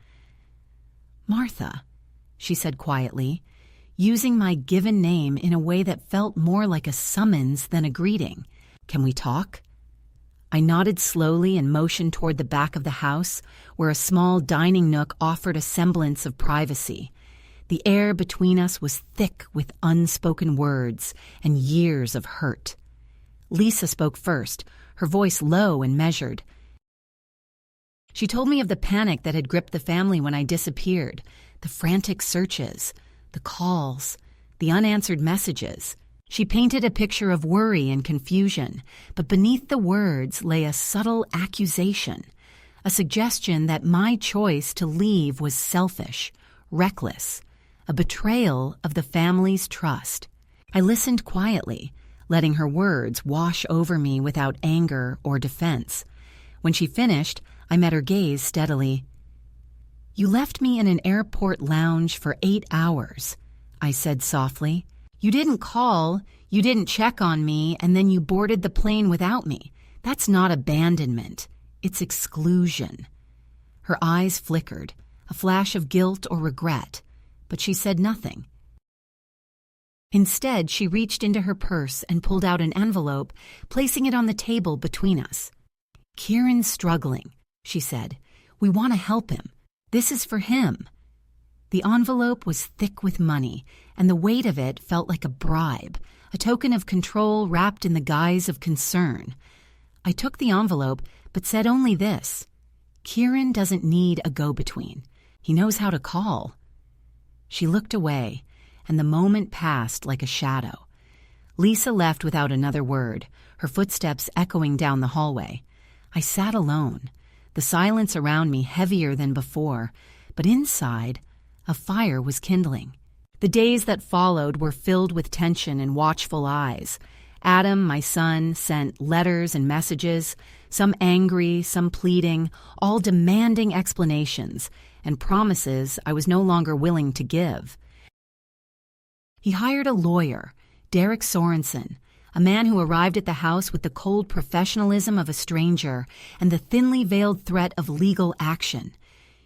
"Martha," she said quietly, using my given name in a way that felt more like a summons than a greeting. "Can we talk?" I nodded slowly and motioned toward the back of the house, where a small dining nook offered a semblance of privacy. The air between us was thick with unspoken words and years of hurt. Lisa spoke first, her voice low and measured. She told me of the panic that had gripped the family when I disappeared, the frantic searches, the calls, the unanswered messages. She painted a picture of worry and confusion, but beneath the words lay a subtle accusation, a suggestion that my choice to leave was selfish, reckless, a betrayal of the family's trust. I listened quietly, letting her words wash over me without anger or defense. When she finished, I met her gaze steadily. "You left me in an airport lounge for 8 hours, I said softly. "You didn't call, you didn't check on me, and then you boarded the plane without me. That's not abandonment. It's exclusion." Her eyes flickered, a flash of guilt or regret, but she said nothing. Instead, she reached into her purse and pulled out an envelope, placing it on the table between us. "Kieran's struggling," she said. "We want to help him. This is for him." The envelope was thick with money, and the weight of it felt like a bribe, a token of control wrapped in the guise of concern. I took the envelope, but said only this: "Kieran doesn't need a go-between. He knows how to call." She looked away, and the moment passed like a shadow. Lisa left without another word, her footsteps echoing down the hallway. I sat alone, the silence around me heavier than before, but inside, a fire was kindling. The days that followed were filled with tension and watchful eyes. Adam, my son, sent letters and messages, some angry, some pleading, all demanding explanations and promises I was no longer willing to give. He hired a lawyer, Derek Sorensen, a man who arrived at the house with the cold professionalism of a stranger and the thinly veiled threat of legal action.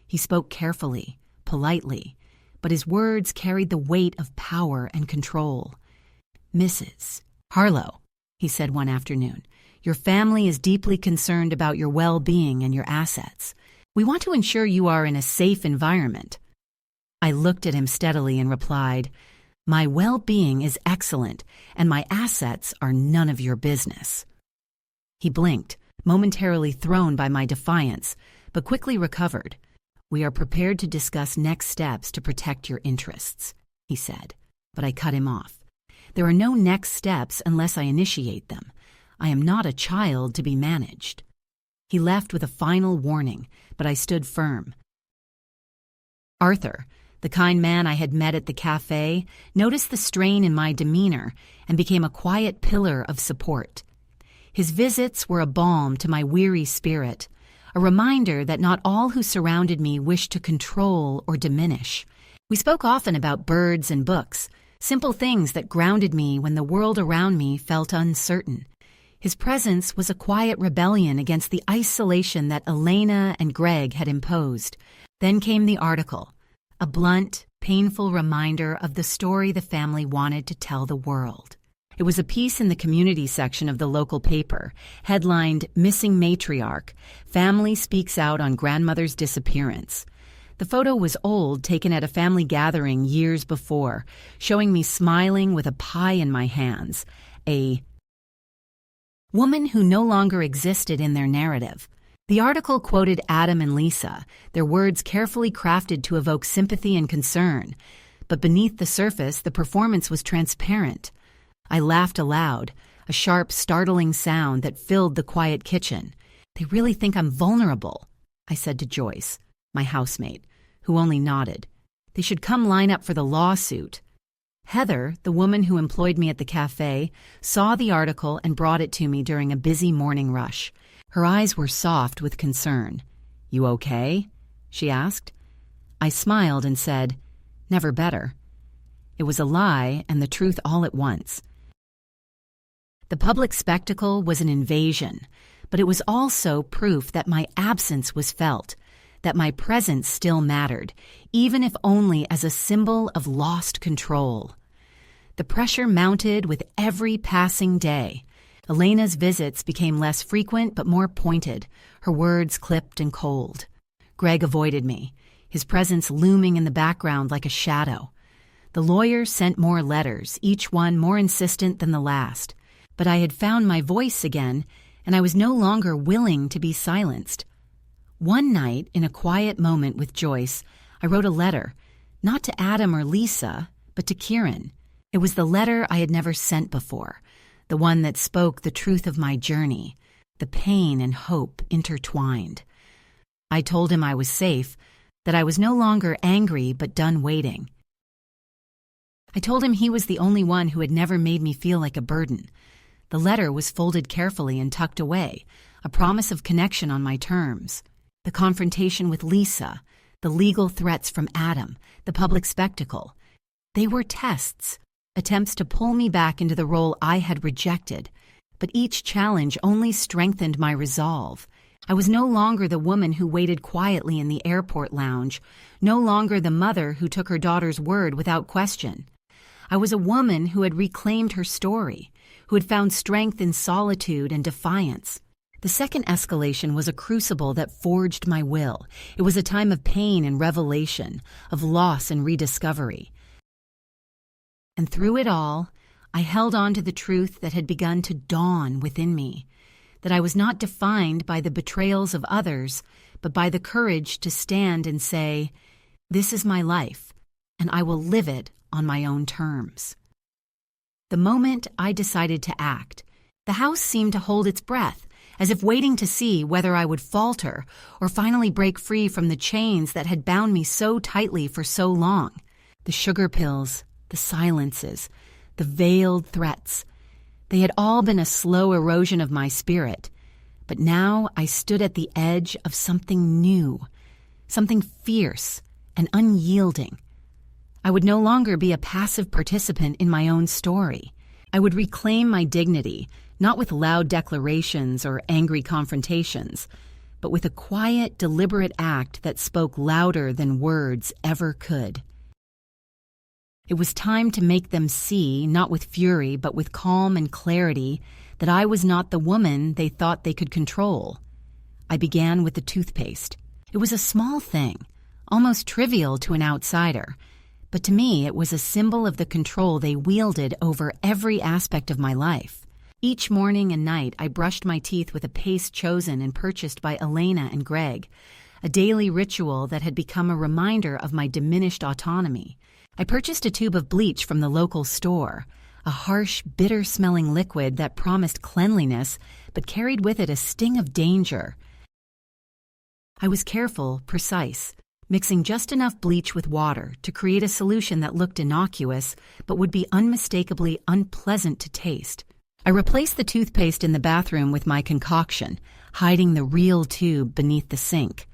He spoke carefully, politely, but his words carried the weight of power and control. "Mrs. Harlow," he said one afternoon, "your family is deeply concerned about your well-being and your assets. We want to ensure you are in a safe environment." I looked at him steadily and replied, "My well-being is excellent, and my assets are none of your business." He blinked, momentarily thrown by my defiance, but quickly recovered. "We are prepared to discuss next steps to protect your interests," he said, but I cut him off. "There are no next steps unless I initiate them. I am not a child to be managed." He left with a final warning, but I stood firm. "Arthur, The kind man I had met at the cafe noticed the strain in my demeanor and became a quiet pillar of support. His visits were a balm to my weary spirit, a reminder that not all who surrounded me wished to control or diminish. We spoke often about birds and books, simple things that grounded me when the world around me felt uncertain. His presence was a quiet rebellion against the isolation that Elena and Greg had imposed. Then came the article, a blunt, painful reminder of the story the family wanted to tell the world. It was a piece in the community section of the local paper, headlined "Missing Matriarch, Family Speaks Out on Grandmother's Disappearance." The photo was old, taken at a family gathering years before, showing me smiling with a pie in my hands, a woman who no longer existed in their narrative. The article quoted Adam and Lisa, their words carefully crafted to evoke sympathy and concern. But beneath the surface, the performance was transparent. I laughed aloud, a sharp, startling sound that filled the quiet kitchen. "They really think I'm vulnerable," I said to Joyce, my housemate, who only nodded. "They should come line up for the lawsuit." Heather, the woman who employed me at the cafe, saw the article and brought it to me during a busy morning rush. Her eyes were soft with concern. "You okay?" she asked. I smiled and said, "Never better." It was a lie and the truth all at once. The public spectacle was an invasion, but it was also proof that my absence was felt, that my presence still mattered, even if only as a symbol of lost control. The pressure mounted with every passing day. Elena's visits became less frequent but more pointed, her words clipped and cold. Greg avoided me, his presence looming in the background like a shadow. The lawyer sent more letters, each one more insistent than the last. But I had found my voice again, and I was no longer willing to be silenced. One night, in a quiet moment with Joyce, I wrote a letter, not to Adam or Lisa, but to Kieran. It was the letter I had never sent before, the one that spoke the truth of my journey, the pain and hope intertwined. I told him I was safe, that I was no longer angry but done waiting. I told him he was the only one who had never made me feel like a burden. The letter was folded carefully and tucked away, a promise of connection on my terms. The confrontation with Lisa, the legal threats from Adam, the public spectacle. They were tests, attempts to pull me back into the role I had rejected, but each challenge only strengthened my resolve. I was no longer the woman who waited quietly in the airport lounge, no longer the mother who took her daughter's word without question. I was a woman who had reclaimed her story, who had found strength in solitude and defiance. The second escalation was a crucible that forged my will. It was a time of pain and revelation, of loss and rediscovery. And through it all, I held on to the truth that had begun to dawn within me, that I was not defined by the betrayals of others, but by the courage to stand and say, "This is my life, and I will live it on my own terms." The moment I decided to act, the house seemed to hold its breath, as if waiting to see whether I would falter or finally break free from the chains that had bound me so tightly for so long. The sugar pills, the silences, the veiled threats, they had all been a slow erosion of my spirit. But now I stood at the edge of something new, something fierce and unyielding. I would no longer be a passive participant in my own story. I would reclaim my dignity, not with loud declarations or angry confrontations, but with a quiet, deliberate act that spoke louder than words ever could. It was time to make them see, not with fury, but with calm and clarity, that I was not the woman they thought they could control. I began with the toothpaste. It was a small thing, almost trivial to an outsider, but to me it was a symbol of the control they wielded over every aspect of my life. Each morning and night I brushed my teeth with a paste chosen and purchased by Elena and Greg, a daily ritual that had become a reminder of my diminished autonomy. I purchased a tube of bleach from the local store, a harsh, bitter-smelling liquid that promised cleanliness but carried with it a sting of danger. I was careful, precise, mixing just enough bleach with water to create a solution that looked innocuous but would be unmistakably unpleasant to taste. I replaced the toothpaste in the bathroom with my concoction, hiding the real tube beneath the sink.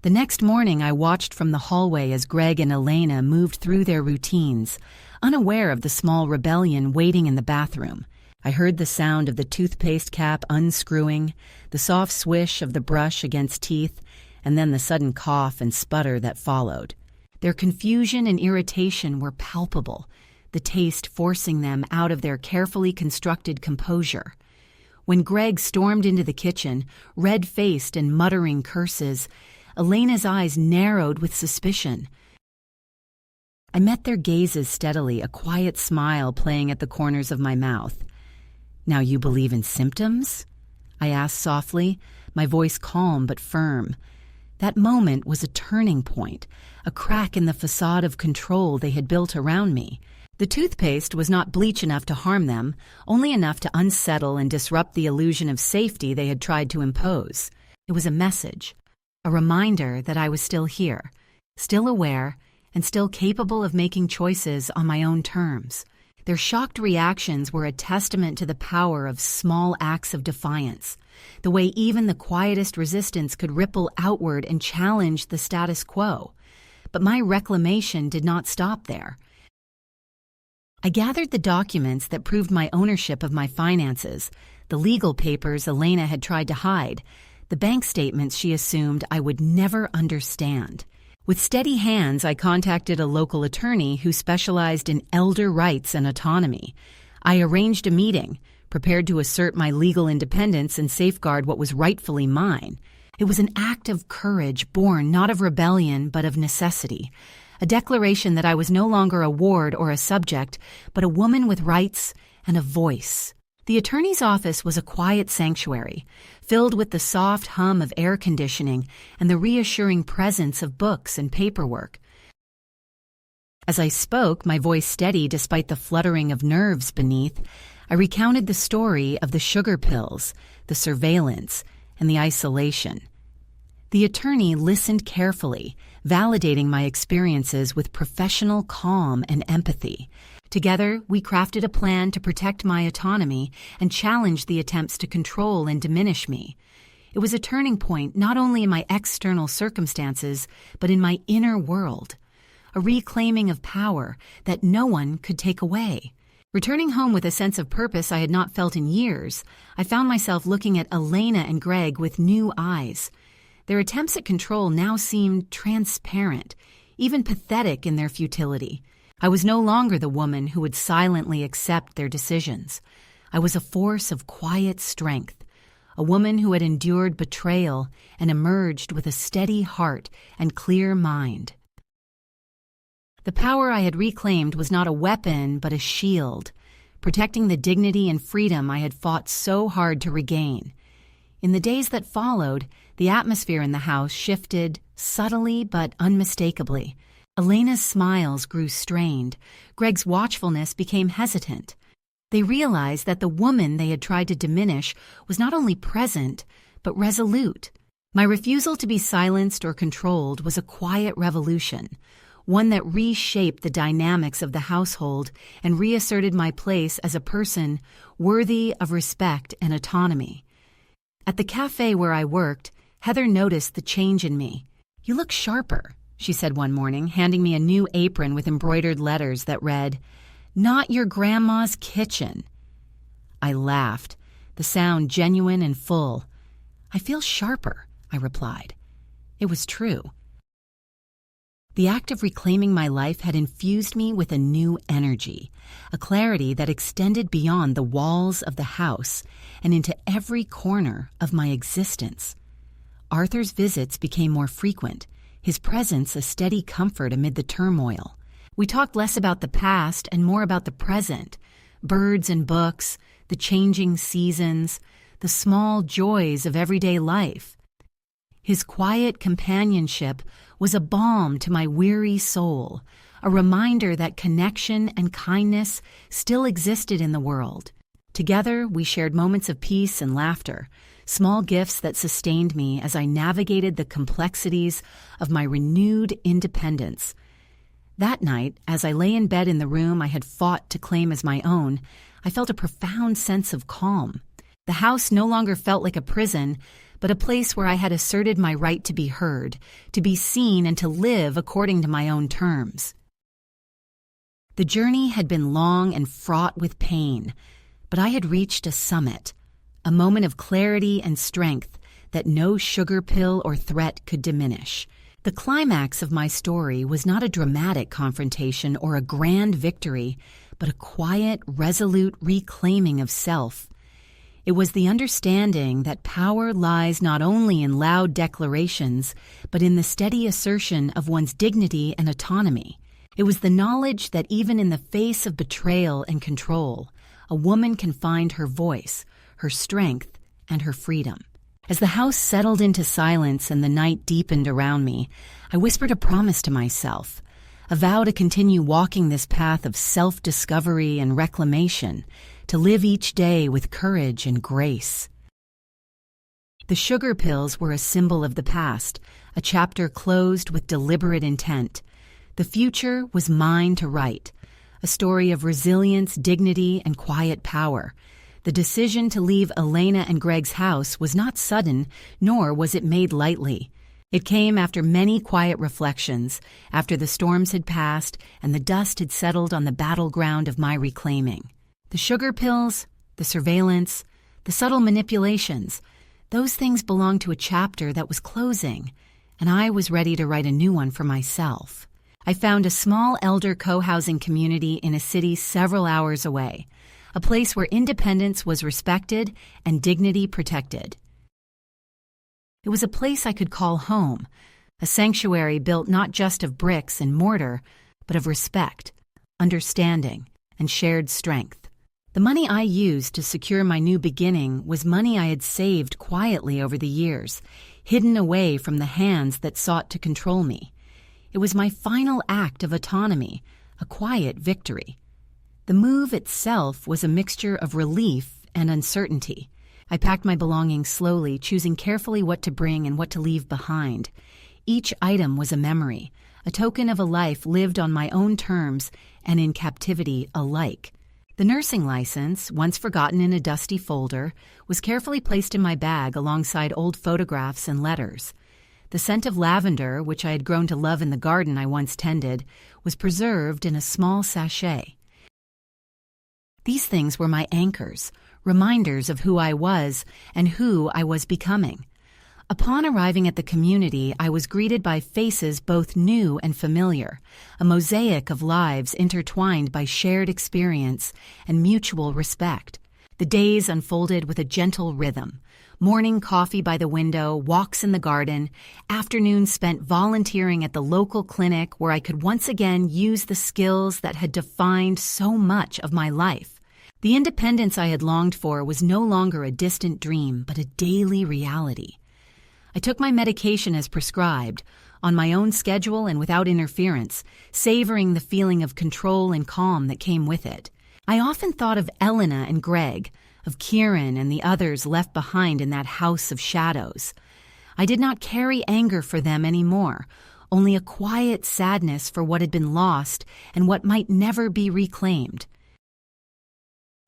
The next morning, I watched from the hallway as Greg and Elena moved through their routines, unaware of the small rebellion waiting in the bathroom. I heard the sound of the toothpaste cap unscrewing, the soft swish of the brush against teeth, and then the sudden cough and sputter that followed. Their confusion and irritation were palpable, the taste forcing them out of their carefully constructed composure. When Greg stormed into the kitchen, red-faced and muttering curses, Elena's eyes narrowed with suspicion. I met their gazes steadily, a quiet smile playing at the corners of my mouth. "Now you believe in symptoms?" I asked softly, my voice calm but firm. That moment was a turning point, a crack in the facade of control they had built around me. The toothpaste was not bleach enough to harm them, only enough to unsettle and disrupt the illusion of safety they had tried to impose. It was a message, a reminder that I was still here, still aware, and still capable of making choices on my own terms. Their shocked reactions were a testament to the power of small acts of defiance, the way even the quietest resistance could ripple outward and challenge the status quo. But my reclamation did not stop there. I gathered the documents that proved my ownership of my finances, the legal papers Elena had tried to hide, the bank statements she assumed I would never understand. With steady hands, I contacted a local attorney who specialized in elder rights and autonomy. I arranged a meeting, prepared to assert my legal independence and safeguard what was rightfully mine. It was an act of courage born not of rebellion but of necessity, a declaration that I was no longer a ward or a subject, but a woman with rights and a voice. The attorney's office was a quiet sanctuary, filled with the soft hum of air conditioning and the reassuring presence of books and paperwork. As I spoke, my voice steady despite the fluttering of nerves beneath, I recounted the story of the sugar pills, the surveillance, and the isolation. The attorney listened carefully, validating my experiences with professional calm and empathy. Together, we crafted a plan to protect my autonomy and challenge the attempts to control and diminish me. It was a turning point not only in my external circumstances, but in my inner world, a reclaiming of power that no one could take away. Returning home with a sense of purpose I had not felt in years, I found myself looking at Elena and Greg with new eyes. Their attempts at control now seemed transparent, even pathetic in their futility. I was no longer the woman who would silently accept their decisions. I was a force of quiet strength, a woman who had endured betrayal and emerged with a steady heart and clear mind. The power I had reclaimed was not a weapon but a shield, protecting the dignity and freedom I had fought so hard to regain. In the days that followed, the atmosphere in the house shifted subtly but unmistakably. Elena's smiles grew strained. Greg's watchfulness became hesitant. They realized that the woman they had tried to diminish was not only present, but resolute. My refusal to be silenced or controlled was a quiet revolution, one that reshaped the dynamics of the household and reasserted my place as a person worthy of respect and autonomy. At the cafe where I worked, Heather noticed the change in me. "You look sharper," she said one morning, handing me a new apron with embroidered letters that read, "Not your grandma's kitchen." I laughed, the sound genuine and full. "I feel sharper," I replied. It was true. The act of reclaiming my life had infused me with a new energy, a clarity that extended beyond the walls of the house and into every corner of my existence. Arthur's visits became more frequent, his presence a steady comfort amid the turmoil. We talked less about the past and more about the present, birds and books, the changing seasons, the small joys of everyday life. His quiet companionship was a balm to my weary soul, a reminder that connection and kindness still existed in the world. Together, we shared moments of peace and laughter, small gifts that sustained me as I navigated the complexities of my renewed independence. That night, as I lay in bed in the room I had fought to claim as my own, I felt a profound sense of calm. The house no longer felt like a prison, but a place where I had asserted my right to be heard, to be seen, and to live according to my own terms. The journey had been long and fraught with pain, but I had reached a summit, a moment of clarity and strength that no sugar pill or threat could diminish. The climax of my story was not a dramatic confrontation or a grand victory, but a quiet, resolute reclaiming of self. It was the understanding that power lies not only in loud declarations, but in the steady assertion of one's dignity and autonomy. It was the knowledge that even in the face of betrayal and control, a woman can find her voice, her strength, and her freedom. As the house settled into silence and the night deepened around me, I whispered a promise to myself, a vow to continue walking this path of self-discovery and reclamation, to live each day with courage and grace. The sugar pills were a symbol of the past, a chapter closed with deliberate intent. The future was mine to write, a story of resilience, dignity, and quiet power. The decision to leave Elena and Greg's house was not sudden, nor was it made lightly. It came after many quiet reflections, after the storms had passed and the dust had settled on the battleground of my reclaiming. The sugar pills, the surveillance, the subtle manipulations, those things belonged to a chapter that was closing, and I was ready to write a new one for myself. I found a small elder co-housing community in a city several hours away, a place where independence was respected and dignity protected. It was a place I could call home, a sanctuary built not just of bricks and mortar, but of respect, understanding, and shared strength. The money I used to secure my new beginning was money I had saved quietly over the years, hidden away from the hands that sought to control me. It was my final act of autonomy, a quiet victory. The move itself was a mixture of relief and uncertainty. I packed my belongings slowly, choosing carefully what to bring and what to leave behind. Each item was a memory, a token of a life lived on my own terms and in captivity alike. The nursing license, once forgotten in a dusty folder, was carefully placed in my bag alongside old photographs and letters. The scent of lavender, which I had grown to love in the garden I once tended, was preserved in a small sachet. These things were my anchors, reminders of who I was and who I was becoming. Upon arriving at the community, I was greeted by faces both new and familiar, a mosaic of lives intertwined by shared experience and mutual respect. The days unfolded with a gentle rhythm. Morning coffee by the window, walks in the garden, afternoons spent volunteering at the local clinic where I could once again use the skills that had defined so much of my life. The independence I had longed for was no longer a distant dream, but a daily reality. I took my medication as prescribed, on my own schedule and without interference, savoring the feeling of control and calm that came with it. I often thought of Elena and Greg, of Kieran and the others left behind in that house of shadows. I did not carry anger for them anymore, only a quiet sadness for what had been lost and what might never be reclaimed.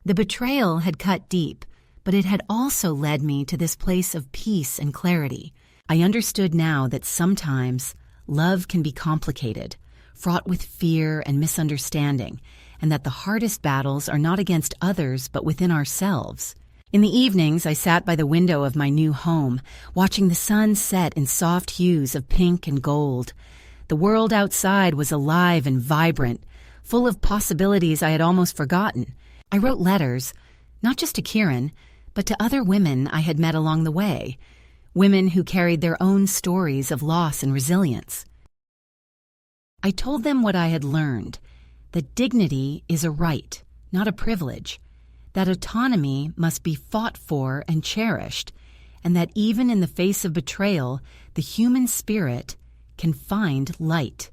The betrayal had cut deep, but it had also led me to this place of peace and clarity. I understood now that sometimes love can be complicated, fraught with fear and misunderstanding, and that the hardest battles are not against others but within ourselves. In the evenings, I sat by the window of my new home, watching the sun set in soft hues of pink and gold. The world outside was alive and vibrant, full of possibilities I had almost forgotten. I wrote letters, not just to Kieran, but to other women I had met along the way, women who carried their own stories of loss and resilience. I told them what I had learned, that dignity is a right, not a privilege, that autonomy must be fought for and cherished, and that even in the face of betrayal, the human spirit can find light.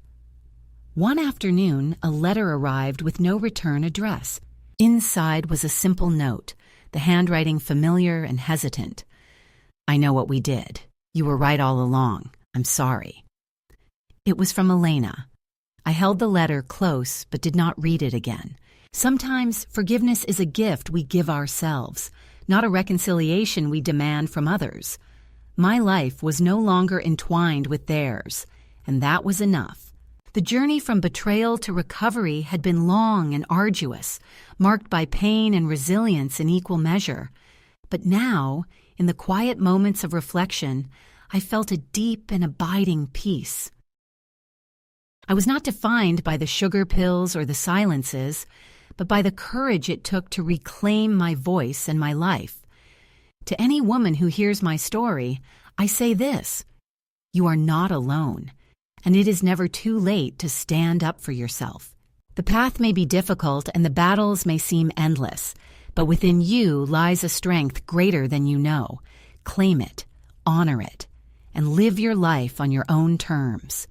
One afternoon, a letter arrived with no return address. Inside was a simple note, the handwriting familiar and hesitant. "I know what we did. You were right all along. I'm sorry." It was from Elena. I held the letter close but did not read it again. Sometimes forgiveness is a gift we give ourselves, not a reconciliation we demand from others. My life was no longer entwined with theirs, and that was enough. The journey from betrayal to recovery had been long and arduous, marked by pain and resilience in equal measure. But now, in the quiet moments of reflection, I felt a deep and abiding peace. I was not defined by the sugar pills or the silences, but by the courage it took to reclaim my voice and my life. To any woman who hears my story, I say this: you are not alone, and it is never too late to stand up for yourself. The path may be difficult and the battles may seem endless, but within you lies a strength greater than you know. Claim it, honor it, and live your life on your own terms.